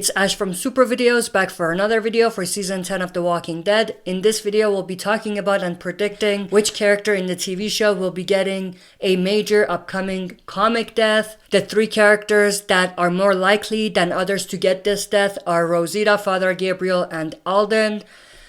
It's Ash from Super Videos, back for another video for Season 10 of The Walking Dead. In this video, we'll be talking about and predicting which character in the TV show will be getting a major upcoming comic death. The 3 characters that are more likely than others to get this death are Rosita, Father Gabriel, and Alden.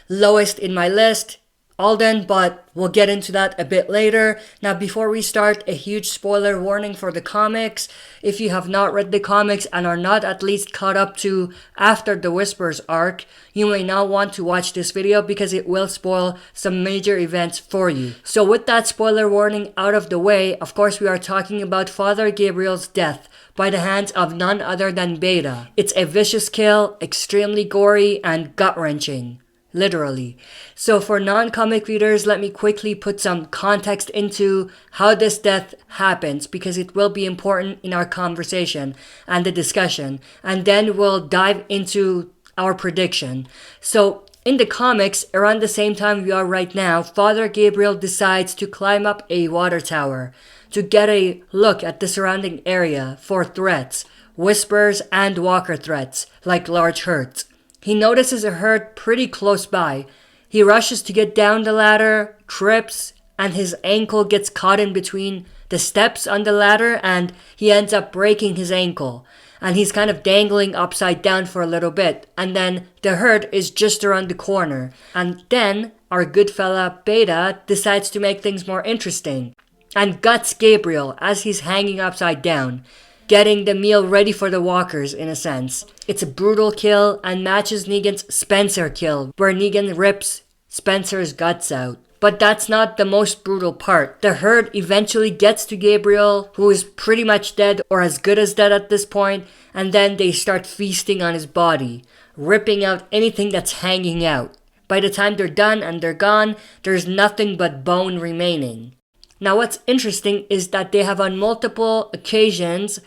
Lowest in my list, Alden, but we'll get into that a bit later. Now, before we start, a huge spoiler warning for the comics. If you have not read the comics and are not at least caught up to after the Whispers arc, you may not want to watch this video because it will spoil some major events for you. So with that spoiler warning out of the way, of course we are talking about Father Gabriel's death by the hands of none other than Beta. It's a vicious kill, extremely gory, and gut-wrenching. Literally. So for non-comic readers, let me quickly put some context into how this death happens because it will be important in our conversation and the discussion. And then we'll dive into our prediction. So in the comics, around the same time we are right now, Father Gabriel decides to climb up a water tower to get a look at the surrounding area for threats, whispers, and walker threats like large herds. He notices a herd pretty close by. He rushes to get down the ladder, trips, and his ankle gets caught in between the steps on the ladder and he ends up breaking his ankle. And he's kind of dangling upside down for a little bit. And then the herd is just around the corner. And then our good fella Beta decides to make things more interesting and guts Gabriel as he's hanging upside down, getting the meal ready for the walkers in a sense. It's a brutal kill and matches Negan's Spencer kill, where Negan rips Spencer's guts out. But that's not the most brutal part. The herd eventually gets to Gabriel, who is pretty much dead or as good as dead at this point, and then they start feasting on his body, ripping out anything that's hanging out. By the time they're done and they're gone, there's nothing but bone remaining. Now what's interesting is that they have on multiple occasions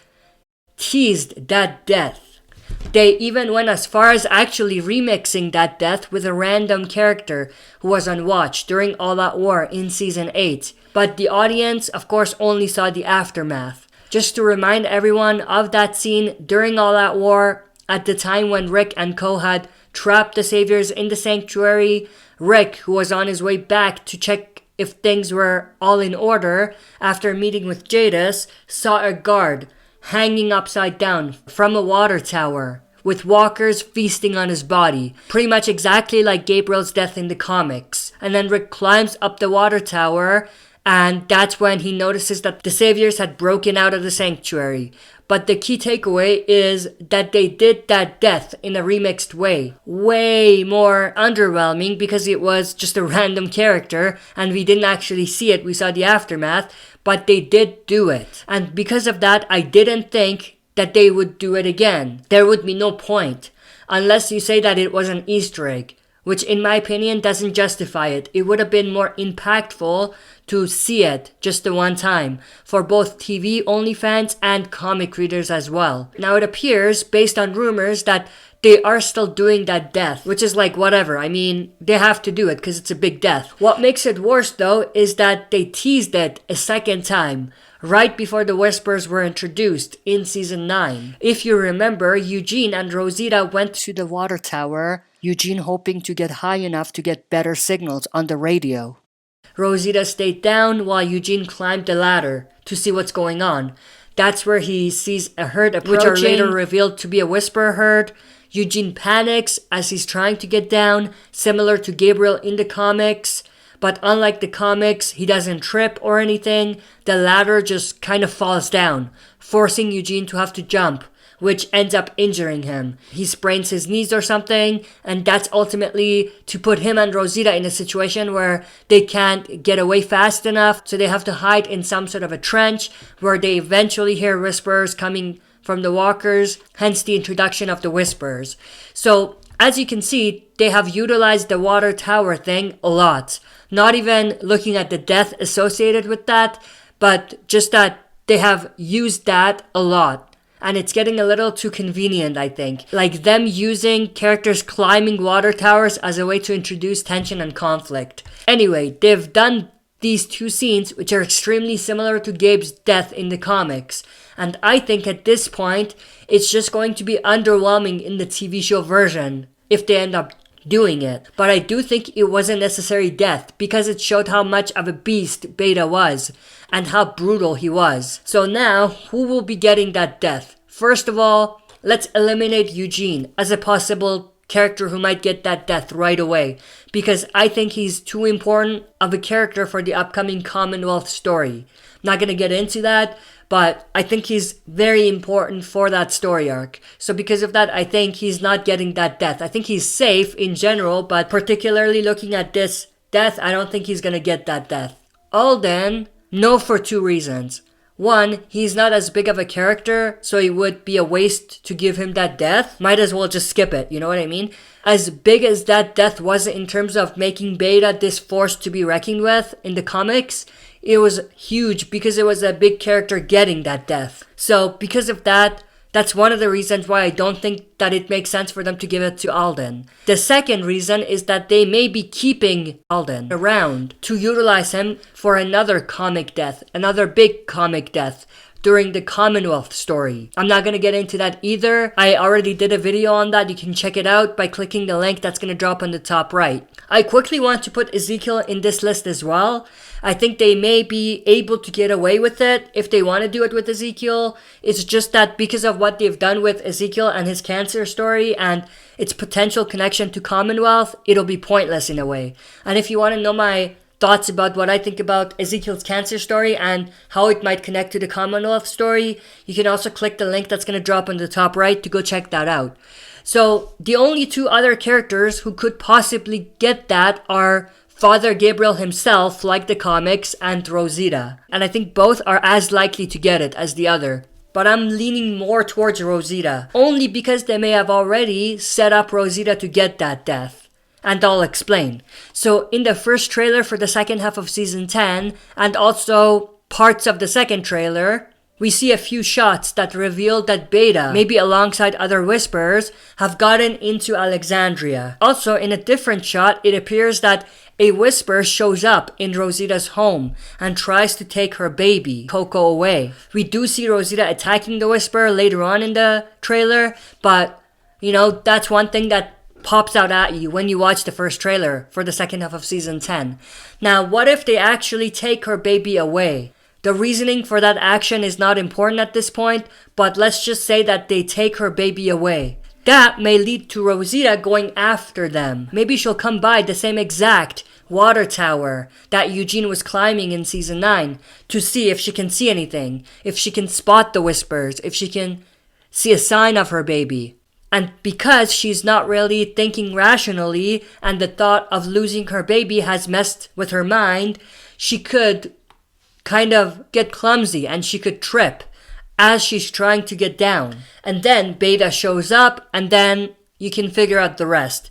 teased that death. They even went as far as actually remixing that death with a random character who was on watch during All Out War in Season 8. But the audience, of course, only saw the aftermath. Just to remind everyone of that scene during All Out War, at the time when Rick and Co had trapped the Saviors in the Sanctuary, Rick, who was on his way back to check if things were all in order after meeting with Jadis, saw a guard hanging upside down from a water tower with walkers feasting on his body, pretty much exactly like Gabriel's death in the comics. And then Rick climbs up the water tower, and that's when he notices that the Saviors had broken out of the Sanctuary. But the key takeaway is that they did that death in a remixed way. Way more underwhelming because it was just a random character and we didn't actually see it. We saw the aftermath, but they did do it. And because of that, I didn't think that they would do it again. There would be no point unless you say that it was an Easter egg, which in my opinion doesn't justify it. It would have been more impactful to see it just the one time for both TV only fans and comic readers as well. Now it appears, based on rumors, that they are still doing that death, which is like whatever. I mean, they have to do it because it's a big death. What makes it worse though is that they teased it a second time, right before the Whispers were introduced in Season 9. If you remember, Eugene and Rosita went to the water tower, Eugene hoping to get high enough to get better signals on the radio. Rosita stayed down while Eugene climbed the ladder to see what's going on. That's where he sees a herd approaching, which are later revealed to be a Whisper herd. Eugene panics as he's trying to get down, similar to Gabriel in the comics. But unlike the comics, he doesn't trip or anything. The ladder just kind of falls down, forcing Eugene to have to jump, which ends up injuring him. He sprains his knees or something, and that's ultimately to put him and Rosita in a situation where they can't get away fast enough, so they have to hide in some sort of a trench where they eventually hear whispers coming from the walkers, hence the introduction of the Whispers. So, as you can see, they have utilized the water tower thing a lot. Not even looking at the death associated with that, but just that they have used that a lot. And it's getting a little too convenient, I think. Like them using characters climbing water towers as a way to introduce tension and conflict. Anyway, they've done these 2 scenes, which are extremely similar to Gabe's death in the comics. And I think at this point, it's just going to be underwhelming in the TV show version if they end up doing it. But I do think it was a necessary death because it showed how much of a beast Beta was and how brutal he was. So now, who will be getting that death? First of all, let's eliminate Eugene as a possible character who might get that death right away, because I think he's too important of a character for the upcoming Commonwealth story. I'm not gonna get into that, but I think he's very important for that story arc. So because of that, I think he's not getting that death. I think he's safe in general, but particularly looking at this death, I don't think he's gonna get that death. Alden, no, for two reasons. One, he's not as big of a character, so it would be a waste to give him that death. Might as well just skip it, you know what I mean? As big as that death was in terms of making Beta this force to be reckoned with in the comics, it was huge because it was a big character getting that death. So because of that, that's one of the reasons why I don't think that it makes sense for them to give it to Alden. The second reason is that they may be keeping Alden around to utilize him for another comic death, another big comic death during the Commonwealth story. I'm not going to get into that either. I already did a video on that. You can check it out by clicking the link that's going to drop on the top right. I quickly want to put Ezekiel in this list as well. I think they may be able to get away with it if they want to do it with Ezekiel. It's just that because of what they've done with Ezekiel and his cancer story and its potential connection to Commonwealth, it'll be pointless in a way. And if you want to know my thoughts about what I think about Ezekiel's cancer story and how it might connect to the Commonwealth story, you can also click the link that's going to drop on the top right to go check that out. So the only two other characters who could possibly get that are Father Gabriel himself, like the comics, and Rosita. And I think both are as likely to get it as the other. But I'm leaning more towards Rosita, only because they may have already set up Rosita to get that death. And I'll explain. So in the first trailer for the second half of season 10, and also parts of the second trailer, we see a few shots that reveal that Beta, maybe alongside other Whisperers, have gotten into Alexandria. Also, in a different shot, it appears that a Whisperer shows up in Rosita's home and tries to take her baby, Coco, away. We do see Rosita attacking the Whisperer later on in the trailer, but, you know, that's one thing that pops out at you when you watch the first trailer for the second half of season 10. Now, what if they actually take her baby away? The reasoning for that action is not important at this point, but let's just say that they take her baby away. That may lead to Rosita going after them. Maybe she'll come by the same exact water tower that Eugene was climbing in season 9 to see if she can see anything, if she can spot the Whispers, if she can see a sign of her baby. And because she's not really thinking rationally and the thought of losing her baby has messed with her mind, she could kind of get clumsy and she could trip as she's trying to get down. And then Beta shows up and then you can figure out the rest.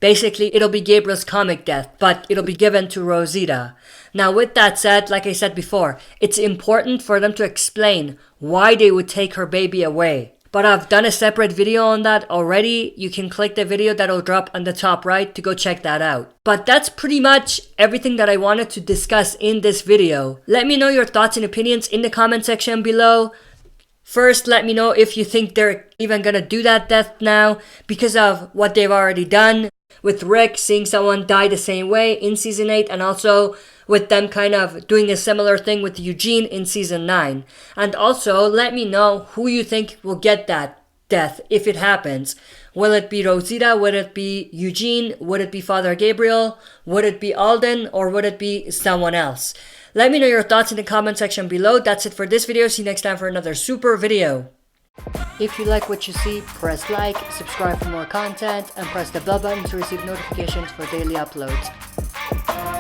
Basically, it'll be Gabriel's comic death, but it'll be given to Rosita. Now, with that said, like I said before, it's important for them to explain why they would take her baby away. But I've done a separate video on that already. You can click the video that'll drop on the top right to go check that out. But that's pretty much everything that I wanted to discuss in this video. Let me know your thoughts and opinions in the comment section below. First, let me know if you think they're even gonna do that death now because of what they've already done with Rick seeing someone die the same way in season 8, and also with them kind of doing a similar thing with Eugene in season 9. And also, let me know who you think will get that death if it happens. Will it be Rosita? Would it be Eugene? Would it be Father Gabriel? Would it be Alden? Or would it be someone else? Let me know your thoughts in the comment section below. That's it for this video. See you next time for another super video. If you like what you see, press like, subscribe for more content, and press the bell button to receive notifications for daily uploads.